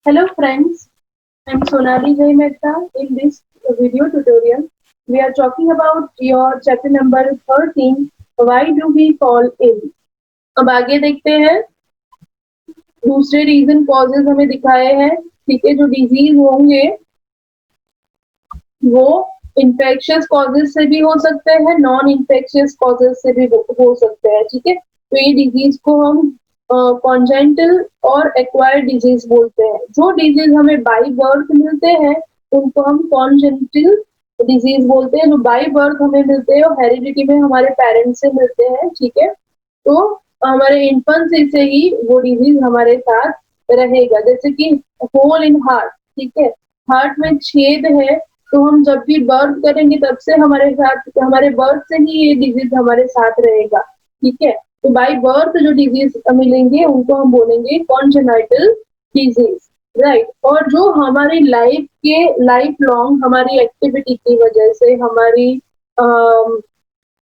Hello friends, I'm Sonali Jai Mehta. In this video tutorial, we are talking about your chapter number 13, Why do we fall ill? अब आगे देखते हैं, दूसरे reason causes हमें दिखाए हैं, ठीक है। जो डिजीज होंगे वो इन्फेक्शियस कॉजेज से भी हो सकते हैं, नॉन इन्फेक्शियस कॉजेज से भी हो सकते हैं, ठीक है। तो ये डिजीज को हम कॉन्जेंटल और एक्वायर्ड डिजीज बोलते हैं। जो डिजीज हमें बाई बर्थ मिलते हैं उनको हम कॉन्जेंटल डिजीज बोलते हैं। जो बाई बर्थ हमें मिलते हैं और हेरिडिटी में हमारे पेरेंट्स से मिलते हैं, ठीक है। तो हमारे इन्फेंसी से ही वो डिजीज हमारे साथ रहेगा। जैसे कि होल इन हार्ट, ठीक है, हार्ट में छेद है, तो हम जब भी बर्थ करेंगे तब से हमारे साथ, हमारे बर्थ से ही ये डिजीज हमारे साथ रहेगा, ठीक है। तो बाय बर्थ जो डिजीज मिलेंगे उनको हम बोलेंगे कॉन्जेनाइटल डिजीज, राइट। और जो हमारी लाइफ लॉन्ग हमारी एक्टिविटी की वजह से, हमारी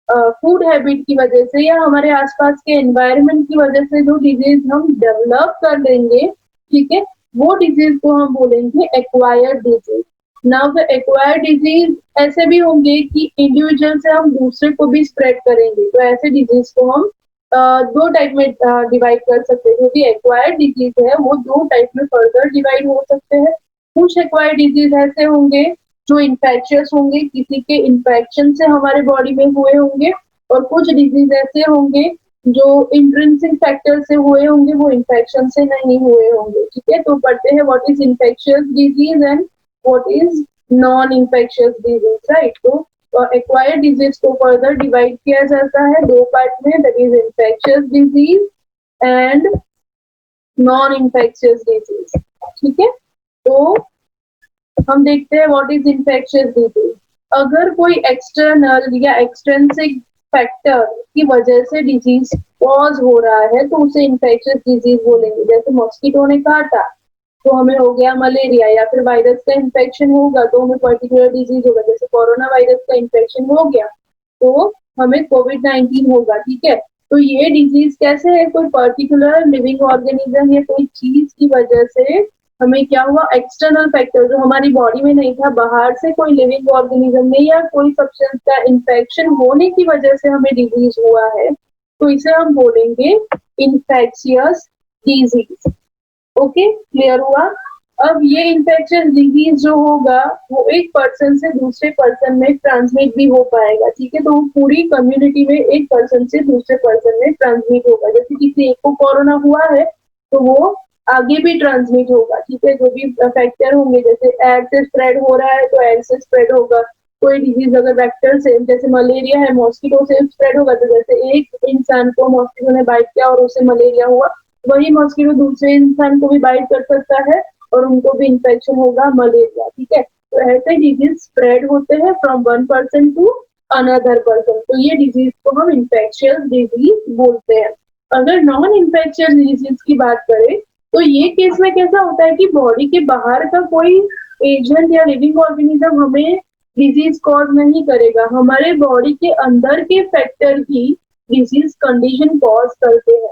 फूड हैबिट की वजह से या हमारे आसपास के एनवायरनमेंट की वजह से जो डिजीज हम डेवलप कर लेंगे, ठीक है, वो डिजीज को हम बोलेंगे acquired disease. Now the acquired disease ऐसे भी होंगे कि इंडिविजुअल से हम दूसरे को भी स्प्रेड करेंगे। तो ऐसे डिजीज को हम दो टाइप में डिवाइड कर सकते हैं। क्योंकि एक्वायर्ड डिजीज है वो दो टाइप में फर्दर डिवाइड हो सकते हैं। कुछ एक्वायर्ड डिजीज ऐसे होंगे जो इन्फेक्शियस होंगे, किसी के इन्फेक्शन से हमारे बॉडी में हुए होंगे, और कुछ डिजीज ऐसे होंगे जो इंट्रिंसिक फैक्टर से हुए होंगे, वो इन्फेक्शन से नहीं हुए होंगे, ठीक है। तो पढ़ते हैं what is infectious disease and what is non infectious disease, right. तो एक्वायर्ड डिजीज को फर्दर डिवाइड किया जाता है दो पार्ट में, that is infectious disease and non infectious disease, ठीक है। तो हम देखते हैं व्हाट इज इन्फेक्शियस डिजीज। अगर कोई एक्सटर्नल या एक्सट्रिंसिक फैक्टर की वजह से डिजीज कॉज हो रहा है तो उसे इन्फेक्शियस डिजीज बोलेंगे। जैसे मॉस्किटो ने काटा तो हमें हो गया मलेरिया, या फिर वायरस का इन्फेक्शन होगा तो हमें पर्टिकुलर डिजीज होगा। जैसे कोरोना वायरस का इन्फेक्शन हो गया तो हमें कोविड-19 होगा, ठीक है। तो ये डिजीज कैसे है, कोई पर्टिकुलर लिविंग ऑर्गेनिज्म या कोई चीज की वजह से हमें क्या हुआ, एक्सटर्नल फैक्टर जो हमारी बॉडी में नहीं था, बाहर से कोई लिविंग ऑर्गेनिज्म में या कोई सब्सटेंस का इन्फेक्शन होने की वजह से हमें डिजीज हुआ है, तो इसे हम बोलेंगे इन्फेक्शियस डिजीज। ओके, क्लियर हुआ। अब ये इन्फेक्शियस डिजीज जो होगा वो एक पर्सन से दूसरे पर्सन में ट्रांसमिट भी हो पाएगा, ठीक है। तो पूरी कम्युनिटी में एक पर्सन से दूसरे पर्सन में ट्रांसमिट होगा। जैसे किसी एक को कोरोना हुआ है तो वो आगे भी ट्रांसमिट होगा, ठीक है। जो भी फैक्टर होंगे, जैसे एयर से स्प्रेड हो रहा है तो एयर से स्प्रेड होगा। कोई डिजीज अगर वेक्टर से, जैसे मलेरिया है, मॉस्किटो से स्प्रेड होगा, तो जैसे एक इंसान को मॉस्किटो ने बाइट किया और उसे मलेरिया हुआ, वही मॉस्किटो दूसरे इंसान को भी बाइट कर सकता है और उनको भी इन्फेक्शन होगा मलेरिया, ठीक है। तो ऐसे डिजीज स्प्रेड होते हैं from one person to another person. तो ये डिजीज को हम इन्फेक्शियस डिजीज बोलते हैं। अगर नॉन इन्फेक्शियस डिजीज की बात करें तो ये केस में कैसा होता है कि बॉडी के बाहर का कोई एजेंट या लिविंग ऑर्गेनिज्म हमें डिजीज कॉज नहीं करेगा, हमारे बॉडी के अंदर के फैक्टर ही डिजीज कंडीशन कॉज करते हैं,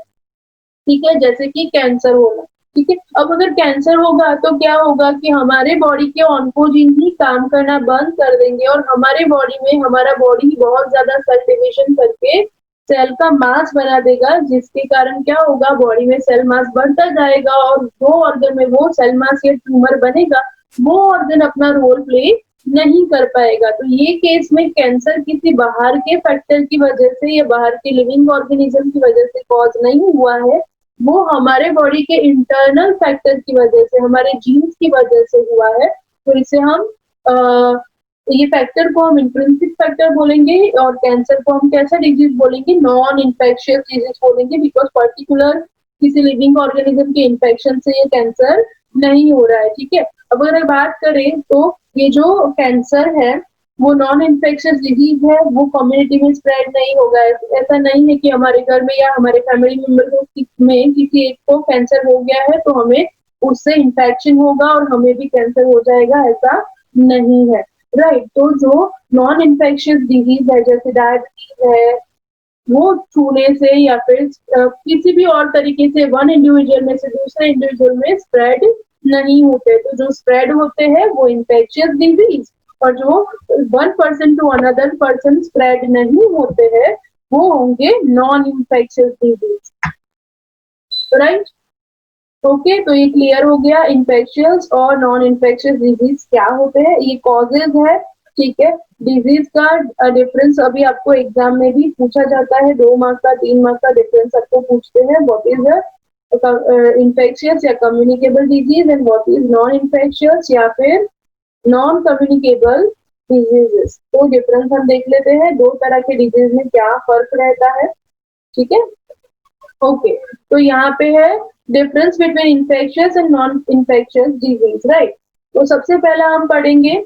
ठीक है। जैसे कि कैंसर होना, ठीक है। अब अगर कैंसर होगा तो क्या होगा कि हमारे बॉडी के ऑन्कोजीन ही काम करना बंद कर देंगे और हमारे बॉडी में हमारा बॉडी बहुत ज्यादा सेल डिविजन करके सेल का मास बना देगा, जिसके कारण क्या होगा, बॉडी में सेल मास बढ़ता जाएगा और जो ऑर्गन में वो सेल मास या ट्यूमर बनेगा वो ऑर्गन अपना रोल प्ले नहीं कर पाएगा। तो ये केस में कैंसर किसी बाहर के फैक्टर की वजह से या बाहर के लिविंग ऑर्गेनिज्म की वजह से कॉज नहीं हुआ है, वो हमारे बॉडी के इंटरनल फैक्टर की वजह से, हमारे जीन्स की वजह से हुआ है। तो इसे हम ये फैक्टर को हम इंट्रिंसिक फैक्टर बोलेंगे और कैंसर को हम कैसा डिजीज बोलेंगे, नॉन इन्फेक्शियस डिजीज बोलेंगे, बिकॉज पर्टिकुलर किसी लिविंग ऑर्गेनिज्म के इन्फेक्शन से ये कैंसर नहीं हो रहा है, ठीक है। अब अगर बात करें तो ये जो कैंसर है वो नॉन इन्फेक्शियस डिजीज है, वो कम्युनिटी में स्प्रेड नहीं होगा। ऐसा नहीं है कि हमारे घर में या हमारे फैमिली मेंबर में किसी एक को कैंसर हो गया है तो हमें उससे इन्फेक्शन होगा और हमें भी कैंसर हो जाएगा, ऐसा नहीं है, राइट। तो जो नॉन इन्फेक्शियस डिजीज है जैसे डायबिटीज है, वो छूने से या फिर किसी भी और तरीके से वन इंडिविजुअल में से दूसरे इंडिविजुअल में स्प्रेड नहीं होते। तो जो स्प्रेड होते हैं वो इन्फेक्शियस डिजीज, और जो 1 person to another person spread नहीं होते हैं वो होंगे non infectious disease, right. Okay, तो ये क्लियर हो गया इन्फेक्शियस और नॉन इन्फेक्शियस डिजीज क्या होते हैं, ये कॉजेज है, ठीक है। डिजीज का डिफरेंस अभी आपको एग्जाम में भी पूछा जाता है, 2 मार्क का 3 मार्क का डिफरेंस आपको पूछते हैं, व्हाट इज इन्फेक्शियस या communicable disease and what is non infectious या फिर नॉन कम्युनिकेबल डिजीजेस। तो डिफरेंस हम देख लेते हैं, 2 तरह के डिजीज में क्या फर्क रहता है, ठीक है। ओके, तो यहाँ पे है difference between infectious and non infectious disease, right. तो सबसे पहला हम पढ़ेंगे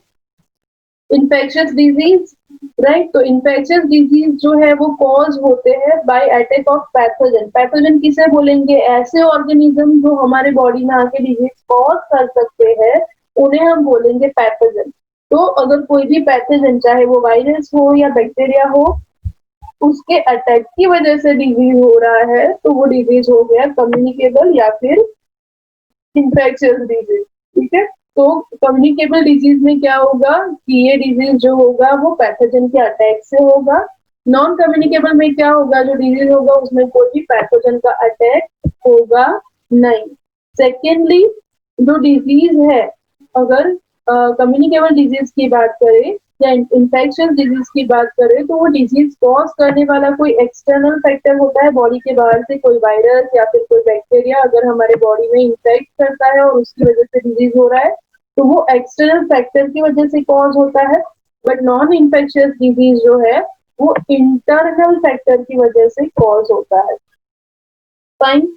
इन्फेक्शियस डिजीज, राइट। तो इन्फेक्शियस डिजीज जो है वो कॉज होते हैं by attack of pathogen. Pathogen किसे बोलेंगे, ऐसे ऑर्गेनिज्म जो हमारे बॉडी में आके डिजीज कॉज कर सकते हैं उन्हें हम बोलेंगे पैथोजन। तो अगर कोई भी पैथोजन, चाहे वो वायरस हो या बैक्टीरिया हो, उसके अटैक की वजह से डिजीज हो रहा है तो वो डिजीज हो गया कम्युनिकेबल या फिर इन्फेक्शियस डिजीज, ठीक है। तो कम्युनिकेबल डिजीज में क्या होगा कि ये डिजीज जो होगा वो पैथोजन के अटैक से होगा। नॉन कम्युनिकेबल में क्या होगा, जो डिजीज होगा उसमें कोई भी पैथोजन का अटैक होगा नहीं। सेकेंडली, जो डिजीज है, अगर कम्युनिकेबल डिजीज की बात करें या इन्फेक्शियस डिजीज की बात करें तो वो डिजीज कॉज करने वाला कोई एक्सटर्नल फैक्टर होता है बॉडी के बाहर से, कोई वायरस या फिर कोई बैक्टीरिया अगर हमारे बॉडी में इन्फेक्ट करता है और उसकी वजह से डिजीज हो रहा है तो वो एक्सटर्नल फैक्टर की वजह से कॉज होता है। बट नॉन इन्फेक्शियस डिजीज जो है वो इंटरनल फैक्टर की वजह से कॉज होता है, फाइन।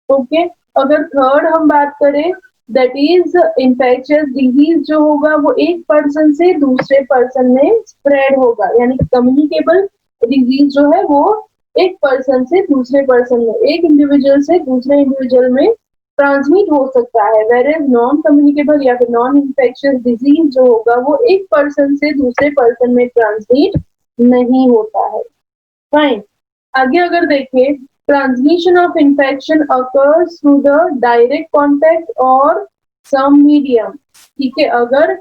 ओके, अगर थर्ड हम बात करें दैट इज इन्फेक्शियस डिजीज जो होगा वो एक पर्सन से दूसरे पर्सन में स्प्रेड होगा, यानी कम्युनिकेबल डिजीज जो है वो एक पर्सन से दूसरे पर्सन में, एक इंडिविजुअल से दूसरे इंडिविजुअल में ट्रांसमिट हो सकता है। वेर एज नॉन कम्युनिकेबल या फिर नॉन इन्फेक्शियस डिजीज जो होगा वो एक पर्सन से दूसरे पर्सन में ट्रांसमिट नहीं होता है, फाइन। आगे अगर देखें, transmission of infection occurs through the direct contact और सम मीडियम, ठीक है। अगर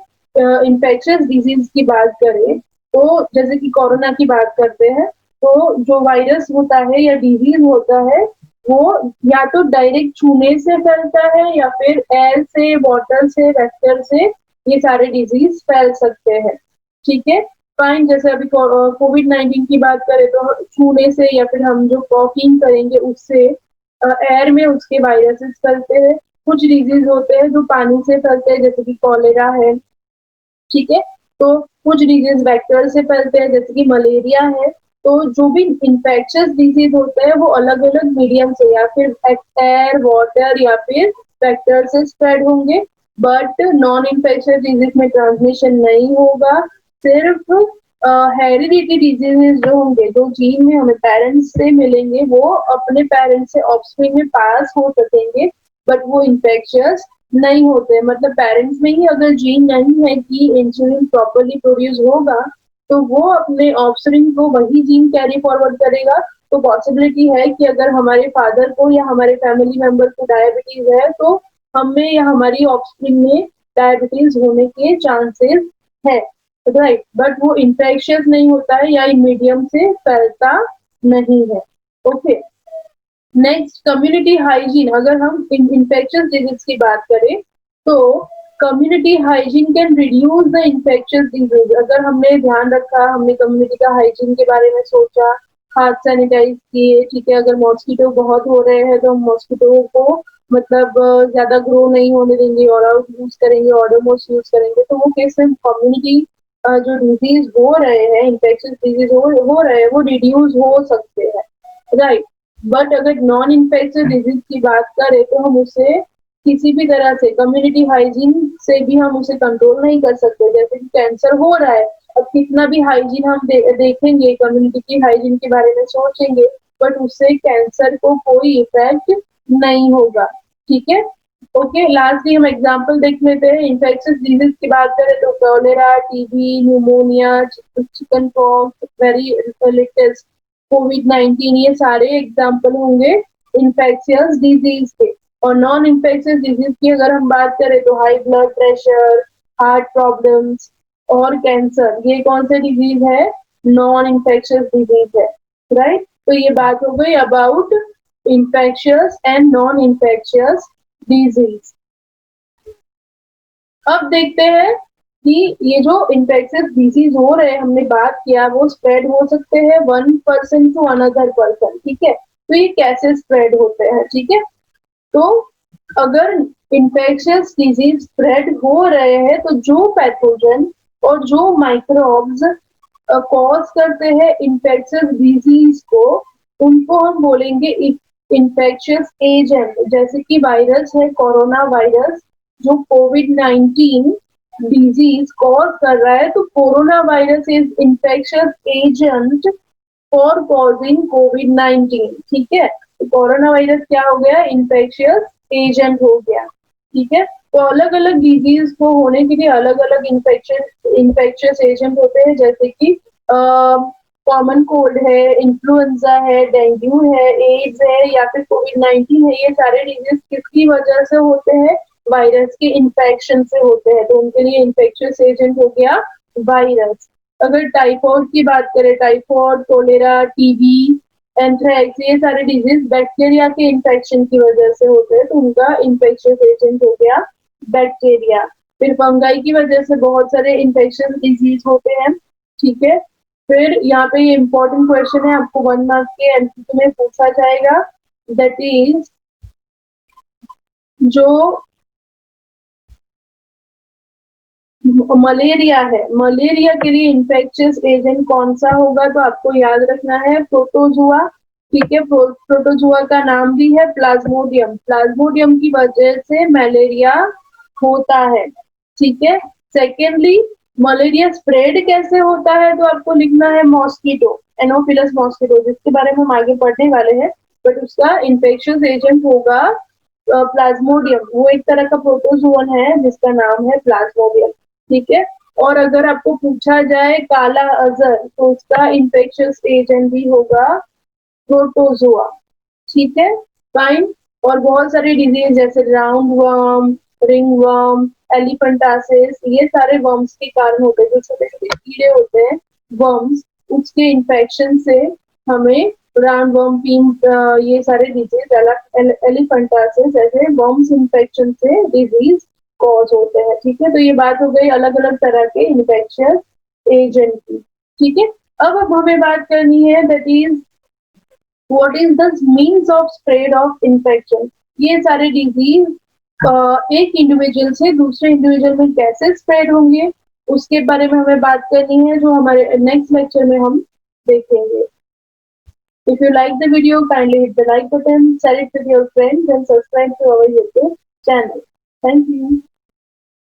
इन्फेक्शियस डिजीज की बात करें तो जैसे कि कोरोना की बात करते हैं तो जो वायरस होता है या डिजीज होता है वो या तो डायरेक्ट छूने से फैलता है या फिर एयर से, वाटर से, वेक्टर से ये सारे डिजीज फैल सकते हैं, ठीक है, फाइन। जैसे अभी कोविड-19 की बात करें तो छूने से या फिर हम जो कॉफिंग करेंगे उससे एयर में उसके वायरसेस फैलते हैं। कुछ डिजीज होते हैं जो पानी से फैलते हैं जैसे कि कॉलेरा है, ठीक है। तो कुछ डिजीज वेक्टर से फैलते हैं जैसे कि मलेरिया है। तो जो भी इन्फेक्शियस डिजीज होते हैं वो अलग अलग मीडियम से या फिर एयर, वाटर या फिर वेक्टर से स्प्रेड होंगे। बट नॉन इन्फेक्शियस डिजीज में ट्रांसमिशन नहीं होगा, सिर्फ हेरिडिटी डिजीजेस जो होंगे, जो जीन में हमें पेरेंट्स से मिलेंगे वो अपने पेरेंट्स से ऑफस्प्रिंग में पास हो सकेंगे, बट वो इन्फेक्शियस नहीं होते। मतलब पेरेंट्स में ही अगर जीन नहीं है कि इंसुलिन प्रॉपरली प्रोड्यूस होगा तो वो अपने ऑफस्प्रिंग को वही जीन कैरी फॉरवर्ड करेगा। तो पॉसिबिलिटी है कि अगर हमारे फादर को या हमारे फैमिली मेंबर को डायबिटीज है तो हमें या हमारी ऑफस्प्रिंग में डायबिटीज होने के चांसेस है, राइट। बट वो इन्फेक्शियस नहीं होता है या मीडियम से फैलता नहीं है, ओके। Next, community hygiene. अगर हम इन्फेक्शियस डिजीज की बात करें तो community hygiene can reduce the infectious disease. अगर हमने ध्यान रखा, हमने कम्युनिटी का हाइजीन के बारे में सोचा, हाथ सैनिटाइज किए, ठीक है। अगर मॉस्किटो बहुत हो रहे हैं तो हम मॉस्किटो को मतलब ज्यादा ग्रो नहीं होने देंगे, ऑल आउट यूज करेंगे, ऑडोमोस यूज करेंगे। तो वो कैसे कम्युनिटी जो डिजीज हो रहे हैं, इन्फेक्शियस डिजीज हो रहे हैं वो रिड्यूस हो सकते हैं, राइट। बट अगर नॉन इन्फेक्शियस डिजीज की बात करें तो हम उसे किसी भी तरह से कम्युनिटी हाइजीन से भी हम उसे कंट्रोल नहीं कर सकते। जैसे कि कैंसर हो रहा है, अब कितना भी हाइजीन हम देखेंगे, कम्युनिटी की हाइजीन के बारे में सोचेंगे, बट उससे कैंसर को कोई इफेक्ट नहीं होगा, ठीक है। ओके, लास्टली हम एग्जांपल देख लेते हैं। इन्फेक्शियस डिजीज की बात करें तो cholera, TB, pneumonia, chicken pox, very latest कोविड-19, ये सारे एग्जांपल होंगे इन्फेक्शियस डिजीज के। और नॉन इन्फेक्शियस डिजीज की अगर हम बात करें तो high blood pressure, heart problems और कैंसर, ये कौन से डिजीज है? नॉन इन्फेक्शियस डिजीज है, राइट। तो ये बात हो गई about infectious and non infectious disease. अब देखते हैं कि ये जो इन्फेक्शियस डिजीज हो रहे हैं, हमने बात किया, वो स्प्रेड हो सकते हैं one person to another person, ठीक है। तो ये कैसे स्प्रेड होते हैं, ठीक है। तो अगर इन्फेक्शियस डिजीज स्प्रेड हो रहे हैं तो जो पैथोजन और जो माइक्रोब्स कॉज करते हैं इन्फेक्शियस डिजीज को, उनको हम बोलेंगे इन्फेक्शियस एजेंट। जैसे कि वायरस है कोरोना वायरस, जो कोविड-19 डिजीज कॉज कर रहा है, तो corona virus is infectious agent for causing कोविड-19, ठीक है। तो कोरोना वायरस क्या हो गया? इन्फेक्शियस एजेंट हो गया, ठीक है। तो अलग अलग डिजीज को होने के लिए अलग अलग इन्फेक्शियस एजेंट होते हैं, जैसे कि कॉमन कोल्ड है, इन्फ्लुएंजा है, डेंगू है, एड्स है या फिर कोविड-19 है। ये सारे डिजीज किसकी वजह से होते हैं? वायरस के इन्फेक्शन से होते हैं, तो उनके लिए इन्फेक्शियस एजेंट हो गया वायरस। अगर टाइफाइड की बात करें, टाइफाइड, कोलेरा, टीबी, एंथ्रेक्स, ये सारे डिजीज बैक्टीरिया के इन्फेक्शन की वजह से होते हैं, तो उनका इन्फेक्शियस एजेंट हो गया बैक्टीरिया। फिर फंगाई की वजह से बहुत सारे इन्फेक्शन डिजीज होते हैं, ठीक है। फिर यहाँ पे ये इम्पोर्टेंट क्वेश्चन है, आपको 1 मार्क के एमसीक्यू में पूछा जाएगा, दैट इज जो मलेरिया है, मलेरिया के लिए इन्फेक्शियस एजेंट कौन सा होगा? तो आपको याद रखना है प्रोटोजुआ, ठीक है। प्रोटोजुआ का नाम भी है प्लाज्मोडियम। प्लाज्मोडियम की वजह से मलेरिया होता है, ठीक है। सेकेंडली, मलेरिया स्प्रेड कैसे होता है? तो आपको लिखना है मॉस्किटो, एनोफिलस मॉस्किटो, जिसके बारे में हम आगे पढ़ने वाले हैं, बट उसका इन्फेक्शियस एजेंट होगा प्लाज्मोडियम। वो एक तरह का प्रोटोजुअन है जिसका नाम है प्लाज्मोडियम, ठीक है। और अगर आपको पूछा जाए काला अजहर, तो उसका इन्फेक्शियस एजेंट भी होगा प्रोटोजुआ, ठीक है, फाइन। और बहुत सारी डिजीज जैसे round worm, ring worm, elephantiasis, ये सारे वर्म्स के कारण होते हैं, जो छोटे छोटे कीड़े होते हैं वर्म्स, उसके इन्फेक्शन से हमें राउंड वर्म, ये सारे डिजीज, एलिफेंटासिस, ऐसे वर्म्स इन्फेक्शन से डिजीज कॉज होते हैं, ठीक है। तो ये बात हो गई अलग अलग तरह के इन्फेक्शियस एजेंट की, ठीक है। अब हमें बात करनी है that is what is the means of spread of infection. ये सारे डिजीज एक इंडिविजुअल से दूसरे इंडिविजुअल में कैसे स्प्रेड होंगे, उसके बारे में हमें बात करनी है, जो हमारे नेक्स्ट लेक्चर में हम देखेंगे। If you like the video, kindly hit the like button, share it with your friends and subscribe to our YouTube channel. Thank you.